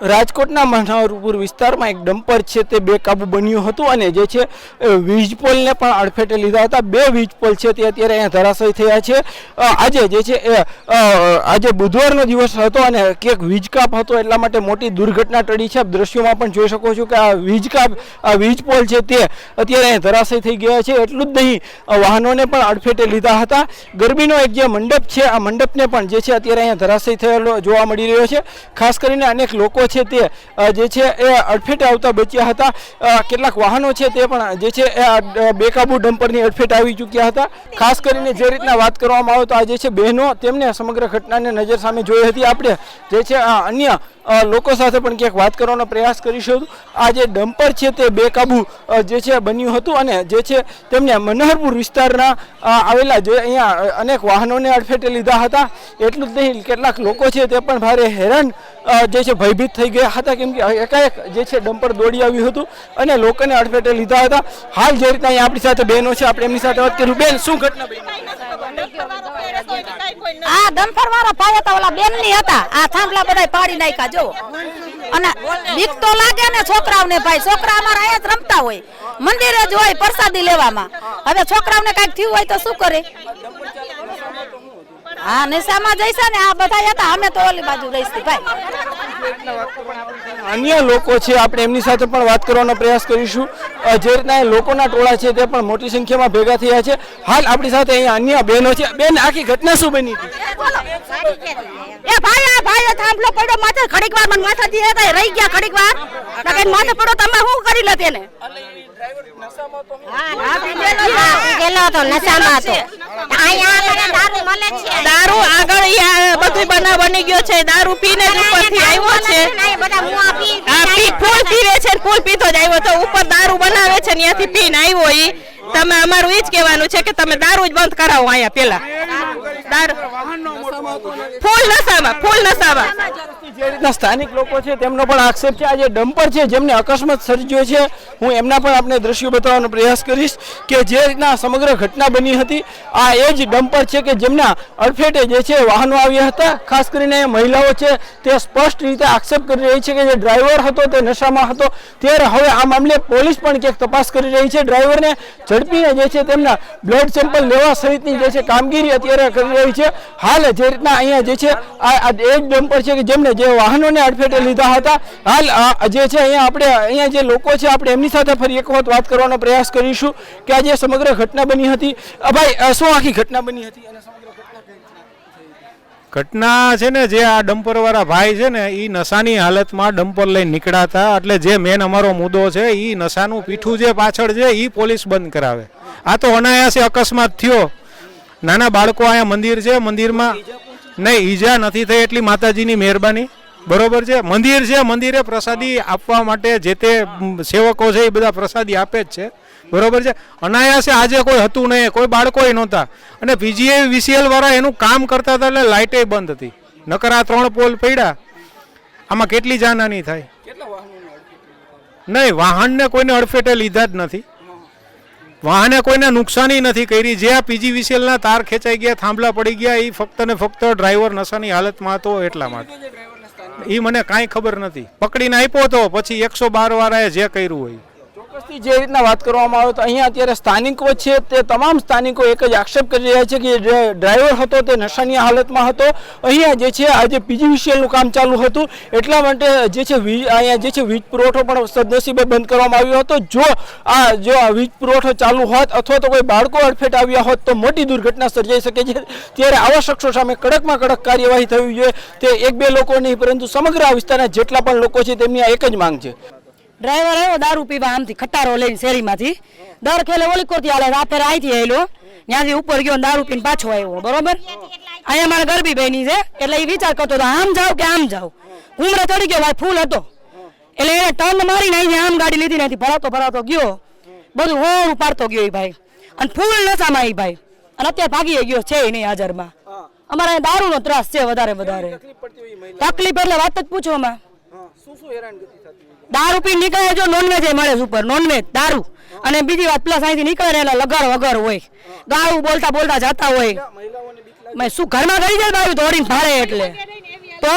રાજકોટના મનોહરપુર વિસ્તારમાં એક ડમ્પર છે તે બેકાબુ બન્યું હતું અને જે છે વીજ પોલને પણ અડફેટે લીધા હતા। બે વીજ પોલ છે તે અત્યારે અહીંયા ધરાશયી થયા છે। આજે જે છે આજે બુધવારનો દિવસ હતો અને ક્યાંક વીજ કાપ હતો એટલા માટે મોટી દુર્ઘટના ટળી છે। આપ દ્રશ્યોમાં પણ જોઈ શકો છો કે આ વીજ પોલ છે તે અત્યારે અહીંયા ધરાશયી થઈ ગયા છે। એટલું જ નહીં, વાહનોને પણ અડફેટે લીધા હતા। ગરબીનો એક જે મંડપ છે આ મંડપને પણ જે છે અત્યારે અહીંયા ધરાશયી થયેલો જોવા મળી રહ્યો છે। ખાસ કરીને અનેક લોકો છે તે જે છે એ અડફેટે આવતા બચ્યા હતા। કેટલાક વાહનો છે તે પણ જે છે બેકાબુ ડમ્પરની અડફેટે આવી ચૂક્યા હતા। ખાસ કરીને જે રીતના વાત કરવામાં આવે તો આ જે છે બહેનો તેમને સમગ્ર ઘટનાને નજર સામે જોઈ હતી। આપણે જે છે અન્ય લોકો સાથે પણ ક્યાંક વાત કરવાનો પ્રયાસ કરીશું। આ જે ડમ્પર છે તે બેકાબુ જે છે બન્યું હતું અને જે છે તેમને મનોહરપુર વિસ્તારના આવેલા જે અહીંયા અનેક વાહનોને અડફેટે લીધા હતા। એટલું જ નહીં, કેટલાક લોકો છે તે પણ ભારે હેરાન જે છે ભયભીત થઈ ગયા હતા કેમ કે એકાએક જે છે ડમ્પર દોડી આવ્યું હતું અને લોકોને અડફેટે લીધા હતા। હાલ જે રીતના અહીંયા આપણી સાથે બહેનો છે આપણે એમની સાથે વાત કરીશું। બેન, શું ઘટના બની? આ ડમ્પર વાળા પાયા તો ઓલા બેન ની હતા, આ થાંભલા બધા પાડી નાખ્યા જો। અને બીક તો લાગે ને છોકરાઓને, ભાઈ છોકરા અમારા અહીંયા જ રમતા હોય, મંદિરે જ હોય પ્રસાદી લેવામાં। હવે છોકરાઓને કઈક થયું હોય તો શું કરે? હા, નશામાં જઈશે ને આ બધા હતા, અમે તો ઓલી બાજુ રહીશું ભાઈ। અન્ય લોકો છે આપણે એમની સાથે પણ વાત કરવાનો પ્રયાસ કરીશું। જે રીતના લોકોના ટોળા છે તે પણ મોટી સંખ્યામાં ભેગા થયા છે। હાલ આપણી સાથે અહીંયા અન્ય બહેનો છે। બેન, આખી ઘટના શું બની હતી? એ ભાઈ થાંભલો પડ્યો માથે, ઘડીક વાર મને માથાથી એ રહી ગયા, ઘડીક વાર નકર માથે પડ્યો તમે શું કરી લે તેને? દારૂ આગળ બધું બનાવ બની ગયો છે, દારૂ પીને જ ઉપરથી આવ્યો છે। ફૂલ પીવે છે, ફૂલ પીતો જ આવ્યો તો ઉપર દારૂ બનાવે છે ને ત્યાંથી પીને આવ્યો। ઈ તમે અમારું ઈ જ કહેવાનું છે કે તમે દારૂ જ બંધ કરાવો અહીંયા પેલા। ફૂલ નશામાં જે રીતના સ્થાનિક લોકો છે તેમનો પણ આક્ષેપ છે। આ જે ડમ્પર છે જેમને અકસ્માત સર્જ્યો છે, હું એમના પણ આપણે દ્રશ્યો બતાવવાનો પ્રયાસ કરીશ કે જે રીતના સમગ્ર ઘટના બની હતી આ એ જ ડમ્પર છે કે જેમના અડફેટે જે છે વાહનો આવ્યા હતા। ખાસ કરીને મહિલાઓ છે તે સ્પષ્ટ રીતે આક્ષેપ કરી રહી છે કે જે ડ્રાઈવર હતો તે નશામાં હતો। ત્યારે હવે આ મામલે પોલીસ પણ ક્યાંક તપાસ કરી રહી છે। ડ્રાઈવરને ઝડપીને જે છે તેમના બ્લડ સેમ્પલ લેવા સહિતની જે છે કામગીરી અત્યારે કરી રહી છે। હાલ જે રીતના અહીંયા જે છે આ એ જ ડમ્પર છે કે જેમને જે વાહનોને અડફેટે લીધા હતા। હાલ જે છે અહીંયા જે લોકો છે આપણે એમની સાથે ફરી એક વખત વાત કરવાનો પ્રયાસ કરીશું કે આ જે સમગ્ર ઘટના બની હતી। ભાઈ, શું આખી ઘટના બની હતી અને ઘટના છે ને, જે આ ડમ્પર વાળા ભાઈ છે ને એ નશાની હાલતમાં ડમ્પર લઈને નીકળ્યા હતા। એટલે જે મેન અમારો મુદ્દો છે એ નશાનું પીઠું જે પાછળ છે એ પોલીસ બંધ કરાવે। આ તો અનાયાસે અકસ્માત થયો, નાના બાળકો અહીંયા મંદિર છે, મંદિરમાં નહીં ઈજા નથી થઈ એટલી માતાજીની મહેરબાની, બરોબર છે। મંદિર છે, મંદિરે પ્રસાદી આપવા માટે જે તે સેવકો છે એ બધા પ્રસાદી આપે જ છે, બરોબર છે। અનાયાસે આજે કોઈ હતું નહીં, કોઈ બાળકોય નહોતા અને PGVCL વાળા એનું કામ કરતા હતા એટલે લાઇટે બંધ હતી, નકર આ 3 પોલ પડ્યા, આમાં કેટલી જાનહાની થાય? નહીં, વાહનને કોઈને અડફેટે લીધા જ નથી, વાહને કોઈને નુકસાની નથી કરી। જે આ PGVCLના તાર ખેંચાઈ ગયા, થાંભલા પડી ગયા, એ ફક્ત ને ફક્ત ડ્રાઈવર નશાની હાલતમાં હતો એટલા માટે। એ મને કાંઈ ખબર નથી, પકડીને આપ્યો તો પછી 112 વાળાએ જે કર્યું હોય। જે રીતના વાત કરવામાં આવે તો અહીંયા અત્યારે સ્થાનિકો છે તે તમામ સ્થાનિકો એક જ આક્ષેપ કરી રહ્યા છે કે જે ડ્રાઈવર હતો તે નશાની હાલતમાં હતો। અહીંયા જે છે આજે PGVCLનું કામ ચાલુ હતું એટલા માટે જે છે અહીંયા જે છે વીજ પુરવઠો પણ સદનસીબે બંધ કરવામાં આવ્યો હતો। જો આ વીજ પુરવઠો ચાલુ હોત અથવા તો કોઈ બાળકો અડફેટ આવ્યા હોત તો મોટી દુર્ઘટના સર્જાઈ શકે છે। ત્યારે આવા શખ્સો સામે કડકમાં કડક કાર્યવાહી થવી જોઈએ। તે 1-2 લોકો નહીં પરંતુ સમગ્ર આ વિસ્તારના જેટલા પણ લોકો છે તેમની આ એક જ માંગ છે। ડ્રાઈવર આવ્યો દારૂ પીવા આમથી ખટારો લઈને શેરીમાંથી, દર ખેલે ઓલીકોરથી હાલે, રાતે અહીંથી આવેલો, ત્યાંથી ઉપર ગયો દારૂ પીને પાછો આવ્યો, બરોબર। અહીંયા મારા ગરબી બહેની છે એટલે એ વિચાર કરતો હતો આમ જાવ કે આમ જાવ, ઉમરે ચડી ગયો ભાઈ, ફૂલ હતો એટલે એને ટર્ન મારીને અહીંથી આમ ગાડી લીધી નથી, ભરાતો ગયો, બધું હોળ પાડતો ગયો એ ભાઈ, અને ફૂલ નશામાં એ ભાઈ, અને અત્યારે ભાગી ગયો છે નહીં હાજરમાં। અમારે દારૂનો ત્રાસ છે વધારે તકલીફ એટલે વાત જ પૂછો માં। દારૂ પી નીકળે, જો નોનવેજ મળે ઉપર, નોનવેજ દારૂ, અને બીજી વાત પ્લસ અહીંથી નીકળે એટલે લગર વગર હોય, ગાળું બોલતા જતા હોય, શું ઘરમાં ગઈ જાય દારૂ દોડીને ભાડે એટલે તો